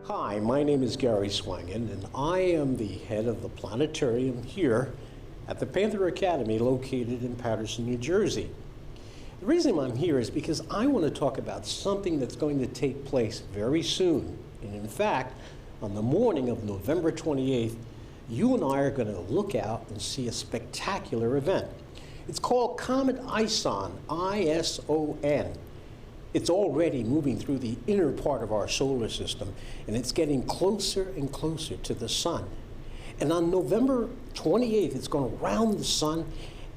Hi, my name is Gary Swangin, and I am the head of the planetarium here at the Panther Academy located in Paterson, New Jersey. The reason I'm here is because I want to talk about something that's going to take place very soon. And in fact, on the morning of November 28th, you and I are going to look out and see a spectacular event. It's called Comet Ison, I-S-O-N. It's already moving through the inner part of our solar system, and it's getting closer and closer to the sun. And on November 28th, it's going to round the sun,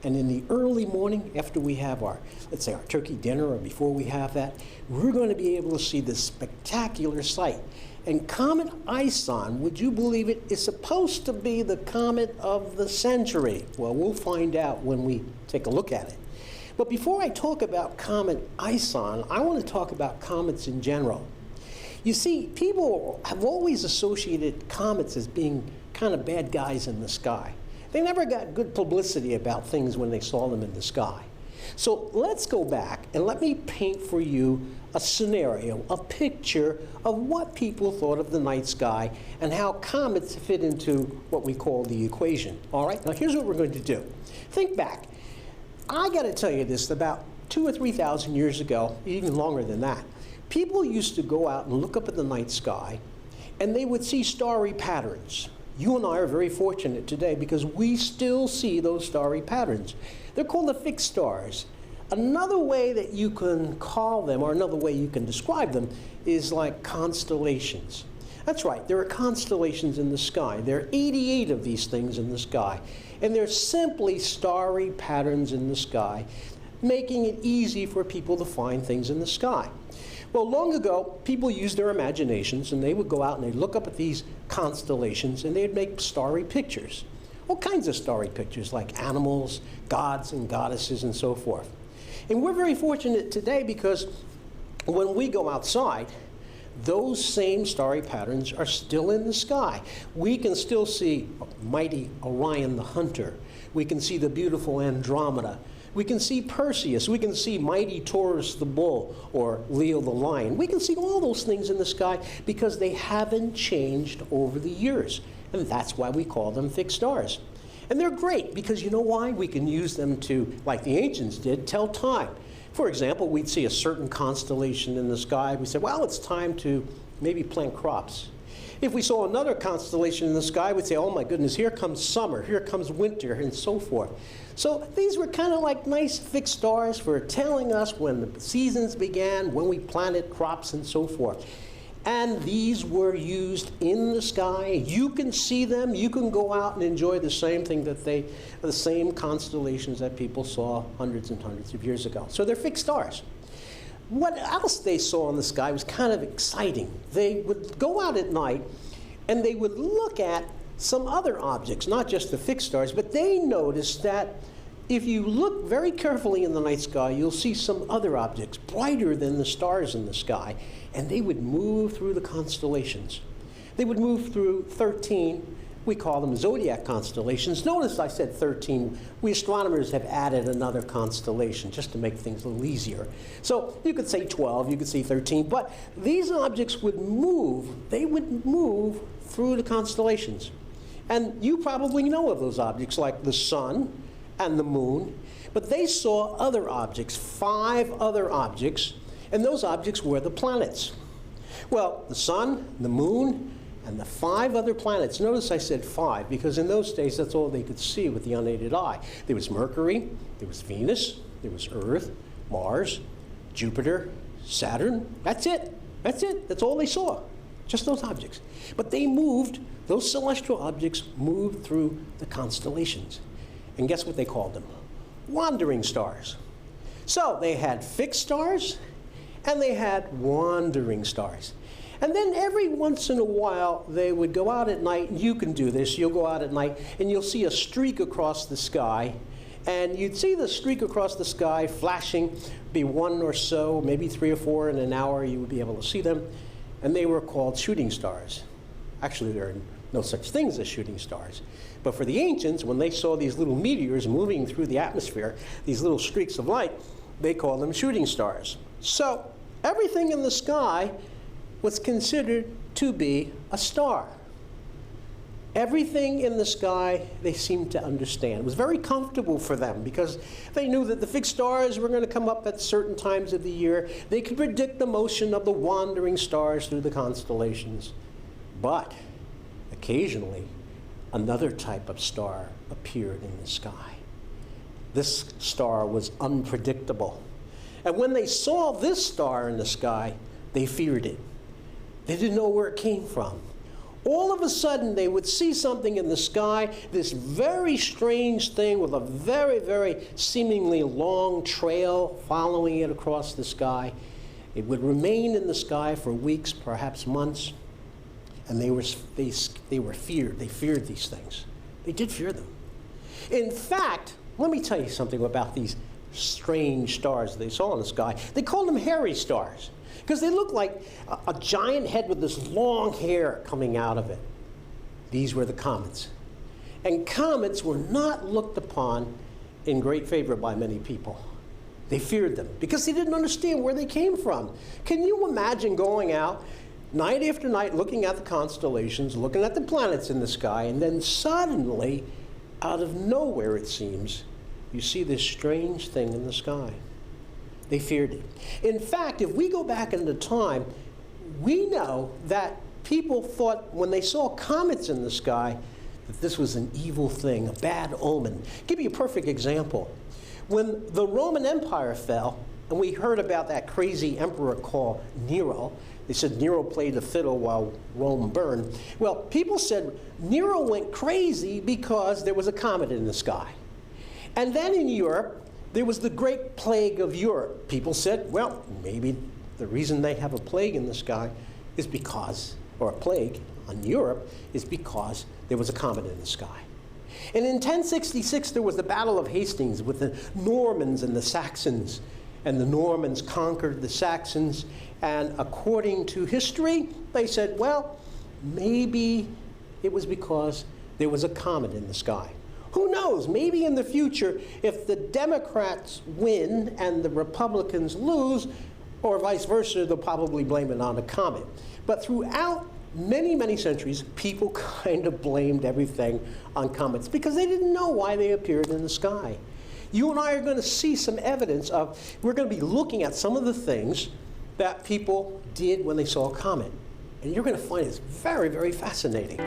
and in the early morning, after we have our, let's say, our turkey dinner, or before we have that, we're going to be able to see this spectacular sight. And Comet Ison, would you believe it, is supposed to be the comet of the century. Well, we'll find out when we take a look at it. But before I talk about Comet Ison, I want to talk about comets in general. You see, people have always associated comets as being kind of bad guys in the sky. They never got good publicity about things when they saw them in the sky. So let's go back and let me paint for you a scenario, a picture of what people thought of the night sky and how comets fit into what we call the equation. All right, now here's what we're going to do. Think back. I got to tell you this, about 2,000 or 3,000 years ago, even longer than that, people used to go out and look up at the night sky, and they would see starry patterns. You and I are very fortunate today because we still see those starry patterns. They're called the fixed stars. Another way that you can call them, or another way you can describe them, is like constellations. That's right, there are constellations in the sky. There are 88 of these things in the sky. And they're simply starry patterns in the sky, making it easy for people to find things in the sky. Well, long ago, people used their imaginations, and they would go out and they'd look up at these constellations, and they'd make starry pictures. All kinds of starry pictures, like animals, gods and goddesses, and so forth. And we're very fortunate today because when we go outside, those same starry patterns are still in the sky. We can still see mighty Orion the Hunter. We can see the beautiful Andromeda. We can see Perseus. We can see mighty Taurus the Bull or Leo the Lion. We can see all those things in the sky because they haven't changed over the years. And that's why we call them fixed stars. And they're great because you know why? We can use them to, like the ancients did, tell time. For example, we'd see a certain constellation in the sky. We said, well, it's time to maybe plant crops. If we saw another constellation in the sky, we'd say, oh my goodness, here comes summer, here comes winter, and so forth. So these were kind of like nice fixed stars for telling us when the seasons began, when we planted crops, and so forth. And these were used in the sky. You can see them. You can go out and enjoy the same thing that the same constellations that people saw hundreds and hundreds of years ago. So they're fixed stars. What else they saw in the sky was kind of exciting. They would go out at night and they would look at some other objects, not just the fixed stars, but they noticed that if you look very carefully in the night sky, you'll see some other objects brighter than the stars in the sky, and they would move through the constellations. They would move through 13, we call them zodiac constellations. Notice I said 13. We astronomers have added another constellation just to make things a little easier. So you could say 12, you could say 13, but these objects would move, they would move through the constellations. And you probably know of those objects like the sun and the moon, but they saw other objects, 5 other objects, and those objects were the planets. Well, the sun, the moon, and the 5 other planets. Notice I said 5 because in those days that's all they could see with the unaided eye. There was Mercury, there was Venus, there was Earth, Mars, Jupiter, Saturn. That's it. That's it. That's all they saw. Just those objects. But they moved, those celestial objects moved through the constellations. And guess what they called them? Wandering stars. So they had fixed stars and they had wandering stars. And then every once in a while they would go out at night, and you can do this, you'll go out at night and you'll see a streak across the sky, and you'd see the streak across the sky flashing, be 1 or so, maybe 3 or 4 in an hour, you would be able to see them, and they were called shooting stars. Actually, there are no such things as shooting stars. But for the ancients, when they saw these little meteors moving through the atmosphere, these little streaks of light, they called them shooting stars. So everything in the sky was considered to be a star. Everything in the sky they seemed to understand. It was very comfortable for them because they knew that the fixed stars were going to come up at certain times of the year. They could predict the motion of the wandering stars through the constellations. But occasionally, another type of star appeared in the sky. This star was unpredictable. And when they saw this star in the sky, they feared it. They didn't know where it came from. All of a sudden, they would see something in the sky, this very strange thing with a very, very seemingly long trail following it across the sky. It would remain in the sky for weeks, perhaps months, and they were feared. They feared these things. They did fear them. In fact, let me tell you something about these strange stars they saw in the sky. They called them hairy stars, because they looked like a giant head with this long hair coming out of it. These were the comets. And comets were not looked upon in great favor by many people. They feared them because they didn't understand where they came from. Can you imagine going out night after night looking at the constellations, looking at the planets in the sky, and then suddenly, out of nowhere it seems, you see this strange thing in the sky? They feared it. In fact, if we go back into time, we know that people thought when they saw comets in the sky that this was an evil thing, a bad omen. I'll give you a perfect example. When the Roman Empire fell, and we heard about that crazy emperor called Nero, they said Nero played the fiddle while Rome burned. Well, people said Nero went crazy because there was a comet in the sky. And then in Europe, there was the Great Plague of Europe. People said, well, maybe the reason they have a plague in the sky is because, or a plague on Europe, is because there was a comet in the sky. And in 1066, there was the Battle of Hastings with the Normans and the Saxons. And the Normans conquered the Saxons. And according to history, they said, well, maybe it was because there was a comet in the sky. Who knows? Maybe in the future, if the Democrats win and the Republicans lose, or vice versa, they'll probably blame it on a comet. But throughout many, many centuries, people kind of blamed everything on comets because they didn't know why they appeared in the sky. You and I are going to see some evidence of, we're going to be looking at some of the things that people did when they saw a comet. And you're going to find it's very, very fascinating.